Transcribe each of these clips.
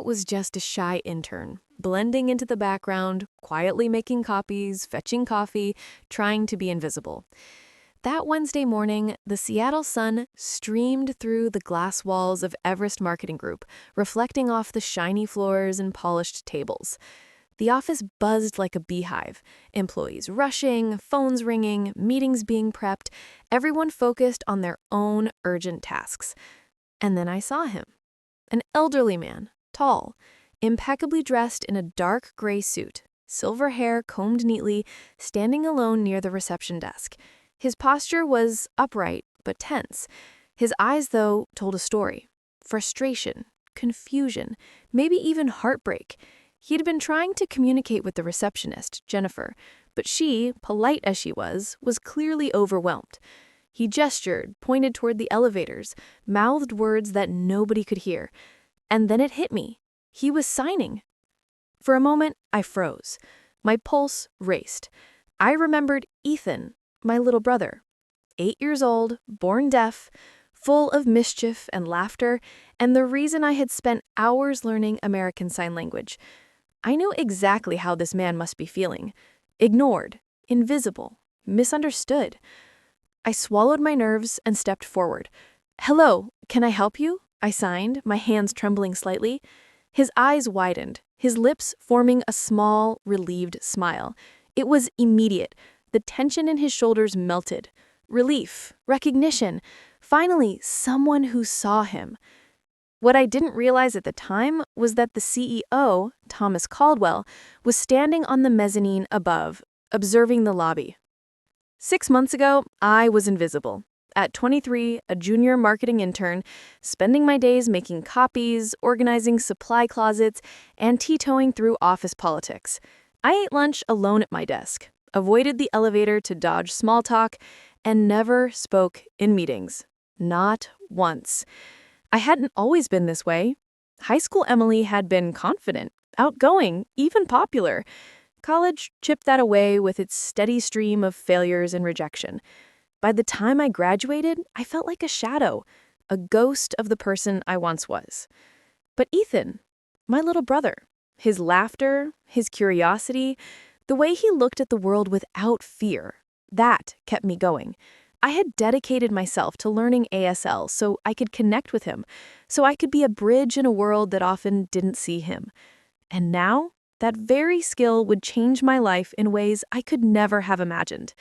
was just a shy intern, blending into the background, quietly making copies, fetching coffee, trying to be invisible. That Wednesday morning, the Seattle sun streamed through the glass walls of Everest Marketing Group, reflecting off the shiny floors and polished tables. The office buzzed like a beehive, employees rushing, phones ringing, meetings being prepped, everyone focused on their own urgent tasks. And then I saw him. An elderly man, tall, impeccably dressed in a dark gray suit, silver hair combed neatly, standing alone near the reception desk. His posture was upright but tense. His eyes, though, told a story. Frustration, confusion, maybe even heartbreak. He had been trying to communicate with the receptionist, Jennifer, but she, polite as she was clearly overwhelmed. He gestured, pointed toward the elevators, mouthed words that nobody could hear. And then it hit me. He was signing. For a moment, I froze. My pulse raced. I remembered Ethan, my little brother. 8 years old, born deaf, full of mischief and laughter, and the reason I had spent hours learning American Sign Language. I knew exactly how this man must be feeling. Ignored, invisible, misunderstood. I swallowed my nerves and stepped forward. "Hello, can I help you?" I signed, my hands trembling slightly. His eyes widened, his lips forming a small, relieved smile. It was immediate. The tension in his shoulders melted. Relief, recognition, finally someone who saw him. What I didn't realize at the time was that the CEO, Thomas Caldwell, was standing on the mezzanine above, observing the lobby. 6 months ago, I was invisible. At 23, a junior marketing intern, spending my days making copies, organizing supply closets, and tiptoeing through office politics. I ate lunch alone at my desk, avoided the elevator to dodge small talk, and never spoke in meetings. Not once. I hadn't always been this way. High school Emily had been confident, outgoing, even popular. College chipped that away with its steady stream of failures and rejection. By the time I graduated, I felt like a shadow, a ghost of the person I once was. But Ethan, my little brother, his laughter, his curiosity, the way he looked at the world without fear, that kept me going. I had dedicated myself to learning ASL so I could connect with him, so I could be a bridge in a world that often didn't see him. And now, that very skill would change my life in ways I could never have imagined.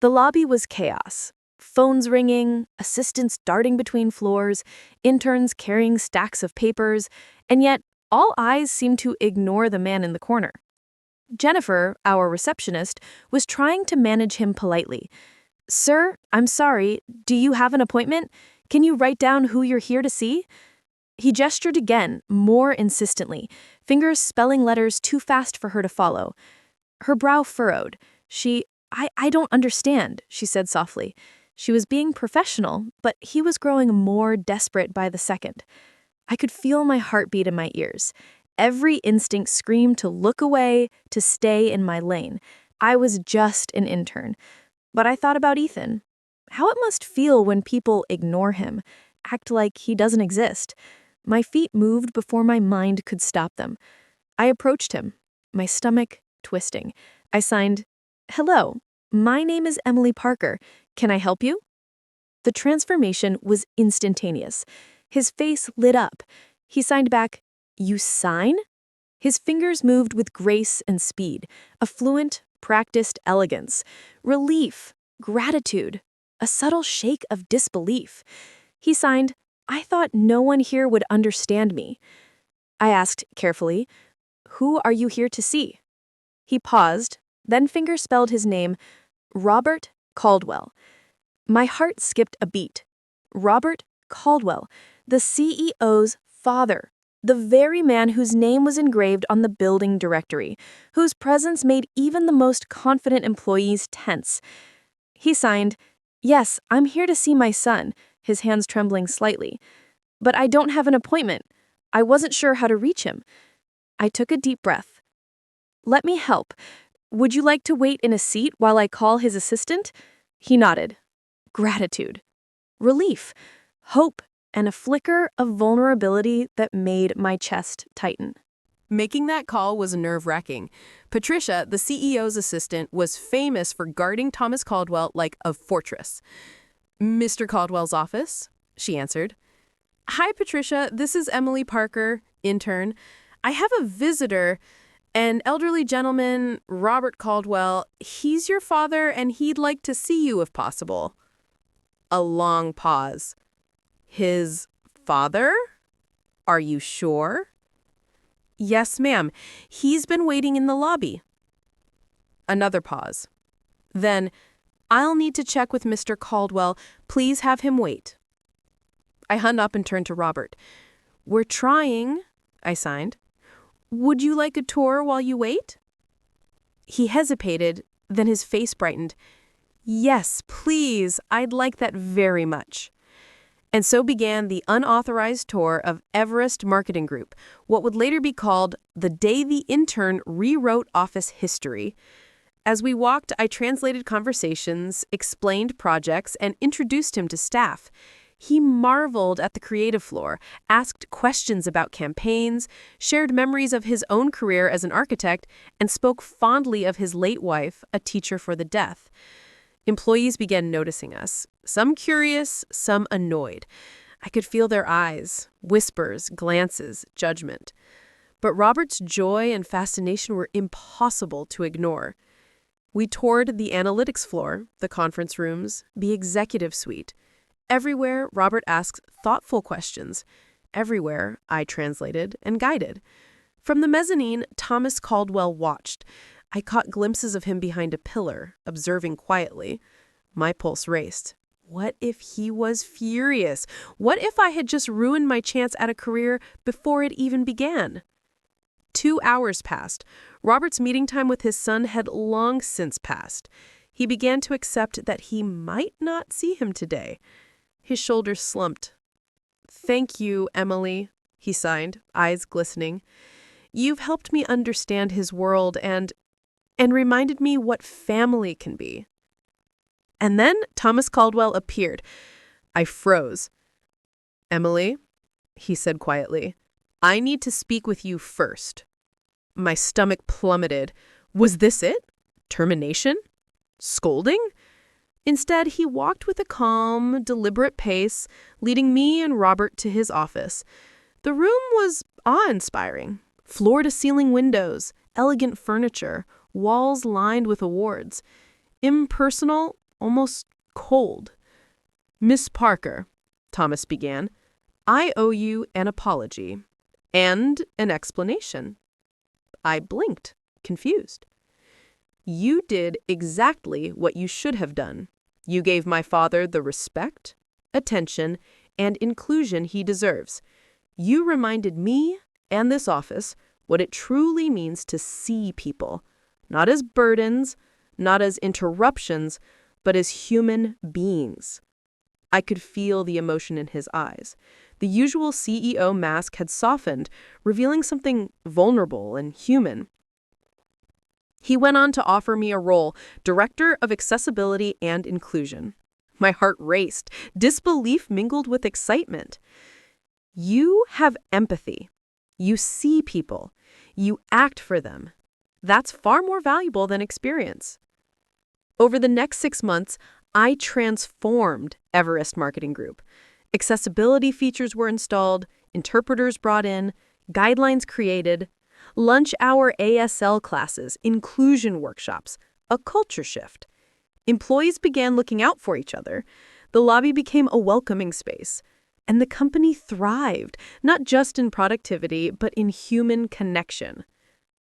The lobby was chaos. Phones ringing, assistants darting between floors, interns carrying stacks of papers, and yet all eyes seemed to ignore the man in the corner. Jennifer, our receptionist, was trying to manage him politely. "Sir, I'm sorry, do you have an appointment? Can you write down who you're here to see?" He gestured again, more insistently, fingers spelling letters too fast for her to follow. Her brow furrowed. I don't understand," she said softly. She was being professional, but he was growing more desperate by the second. I could feel my heartbeat in my ears. Every instinct screamed to look away, to stay in my lane. I was just an intern. But I thought about Ethan. How it must feel when people ignore him, act like he doesn't exist. My feet moved before my mind could stop them. I approached him, my stomach twisting. I signed, "Hello, my name is Emily Parker. Can I help you?" The transformation was instantaneous. His face lit up. He signed back, "You sign?" His fingers moved with grace and speed, a fluent, practiced elegance, relief, gratitude, a subtle shake of disbelief. He signed, "I thought no one here would understand me." I asked carefully, "Who are you here to see?" He paused, then fingerspelled his name, Robert Caldwell. My heart skipped a beat. Robert Caldwell, the CEO's father. The very man whose name was engraved on the building directory, whose presence made even the most confident employees tense. He signed, "Yes, I'm here to see my son," his hands trembling slightly. "But I don't have an appointment. I wasn't sure how to reach him." I took a deep breath. "Let me help. Would you like to wait in a seat while I call his assistant?" He nodded. Gratitude. Relief. Hope and a flicker of vulnerability that made my chest tighten. Making that call was nerve-wracking. Patricia, the CEO's assistant, was famous for guarding Thomas Caldwell like a fortress. "Mr. Caldwell's office?" she answered. "Hi, Patricia. This is Emily Parker, intern. I have a visitor, an elderly gentleman, Robert Caldwell. He's your father, and he'd like to see you if possible." A long pause. "His father? Are you sure?" "Yes, ma'am. He's been waiting in the lobby." Another pause. Then, "I'll need to check with Mr. Caldwell. Please have him wait." I hung up and turned to Robert. "We're trying," I signed. "Would you like a tour while you wait?" He hesitated, then his face brightened. "Yes, please. I'd like that very much." And so began the unauthorized tour of Everest Marketing Group, what would later be called the day the intern rewrote office history. As we walked, I translated conversations, explained projects, and introduced him to staff. He marveled at the creative floor, asked questions about campaigns, shared memories of his own career as an architect, and spoke fondly of his late wife, a teacher for the deaf. Employees began noticing us, some curious, some annoyed. I could feel their eyes, whispers, glances, judgment. But Robert's joy and fascination were impossible to ignore. We toured the analytics floor, the conference rooms, the executive suite. Everywhere, Robert asked thoughtful questions. Everywhere, I translated and guided. From the mezzanine, Thomas Caldwell watched. I caught glimpses of him behind a pillar, observing quietly. My pulse raced. What if he was furious? What if I had just ruined my chance at a career before it even began? 2 hours passed. Robert's meeting time with his son had long since passed. He began to accept that he might not see him today. His shoulders slumped. "Thank you, Emily," he signed, eyes glistening. "You've helped me understand his world and reminded me what family can be." And then Thomas Caldwell appeared. I froze. "Emily," he said quietly, "I need to speak with you first." My stomach plummeted. Was this it? Termination? Scolding? Instead, he walked with a calm, deliberate pace, leading me and Robert to his office. The room was awe-inspiring. Floor-to-ceiling windows, elegant furniture, walls lined with awards. Impersonal, almost cold. "Miss Parker," Thomas began, "I owe you an apology and an explanation." I blinked, confused. "You did exactly what you should have done. You gave my father the respect, attention, and inclusion he deserves. You reminded me and this office what it truly means to see people, not as burdens, not as interruptions, but as human beings." I could feel the emotion in his eyes. The usual CEO mask had softened, revealing something vulnerable and human. He went on to offer me a role, Director of Accessibility and Inclusion. My heart raced, disbelief mingled with excitement. You have empathy. You see people. You act for them. That's far more valuable than experience. Over the next 6 months, I transformed Everest Marketing Group. Accessibility features were installed, interpreters brought in, guidelines created, lunch hour ASL classes, inclusion workshops, a culture shift. Employees began looking out for each other. The lobby became a welcoming space. And the company thrived, not just in productivity, but in human connection.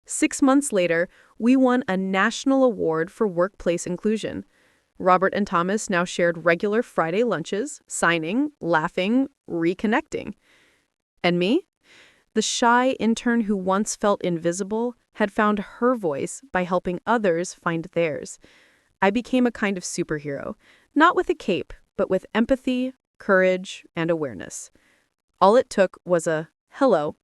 6 months later, we won a national award for workplace inclusion. Robert and Thomas now shared regular Friday lunches, signing, laughing, reconnecting. And me? The shy intern who once felt invisible had found her voice by helping others find theirs. I became a kind of superhero, not with a cape, but with empathy, courage, and awareness. All it took was a "hello"